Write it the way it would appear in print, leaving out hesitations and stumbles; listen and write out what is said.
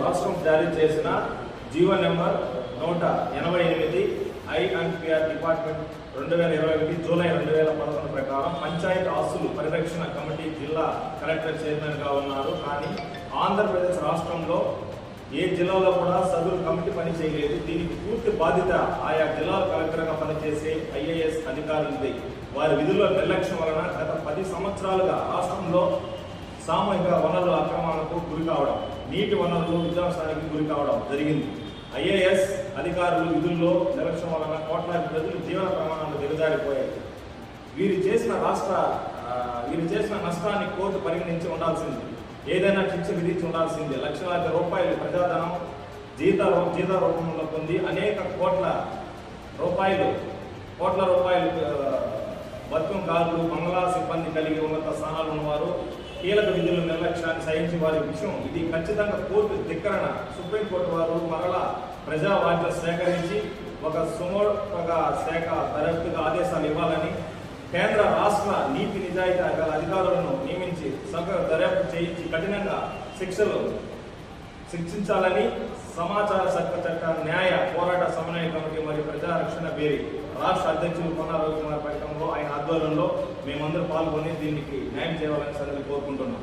రాష్ట్రం జారీ చేసిన GO number 188 I&PR department 2021 July 2011 ప్రకారం పంచాయతీ ఆస్తులు పరిరక్షణ కమిటీ జిల్లా కలెక్టర్ చైర్మన్గా ఉన్నారు. కానీ ఆంధ్రప్రదేశ్ రాష్ట్రంలో ఏ జిల్లాలో కూడా సదరు కమిటీ పని చేయలేదు. దీనికి పూర్తి బాధ్యత ఆయా జిల్లాల కలెక్టర్గా పనిచేసే IAS అధికారులది. వారి విధుల్లో నిర్లక్ష్యం వలన గత 10 సంవత్సరాలుగా రాష్ట్రంలో సామూహిక వనరుల అక్రమాలకు గురి కావడం, నీటి వనరులు విధ్వంసానికి గురి కావడం జరిగింది. IAS అధికారులు విధుల్లో నిర్లక్ష్యం వలన కోట్లాది ప్రజలు జీవన ప్రమాణాలు దిగజారిపోయాయి. వీరు చేసిన నష్టాన్ని కోర్టు పరిగణించి ఉండాల్సింది. ఏదైనా శిక్ష విధించి ఉండాల్సిందే. లక్షలాది రూపాయలు ప్రజాధనం జీత రూపంలో పొంది అనేక కోట్ల రూపాయలు బతుకంకారులు, బంగ్లా సిబ్బంది కలిగి ఉన్నత స్థానాలు ఉన్నవారు కీలక విధుల నిర్లక్ష్యాన్ని సహించి వారి విషయం ఇది ఖచ్చితంగా కోర్టు ధిక్కరణ. సుప్రీంకోర్టు వారు మరలా ప్రజావాజ్యం సేకరించి ఒక శాఖ దర్యాప్తుగా ఆదేశాలు ఇవ్వాలని, కేంద్ర రాష్ట్ర నీతి నిజాయితీ గల అధికారులను నియమించి దర్యాప్తు చేయించి కఠినంగా శిక్షించాలని సమాచార చట్ట న్యాయ పోరాట సమన్వయ కమిటీ మరియు ప్రజారక్షణ బేరీ రాష్ట్ర అధ్యక్షులు కొన్నా రవికుమార్ పథకంలో ఆయన ఆధ్వర్యంలో మేమందరూ పాల్గొని దీనికి న్యాయం చేయాలని కోరుకుంటున్నాం.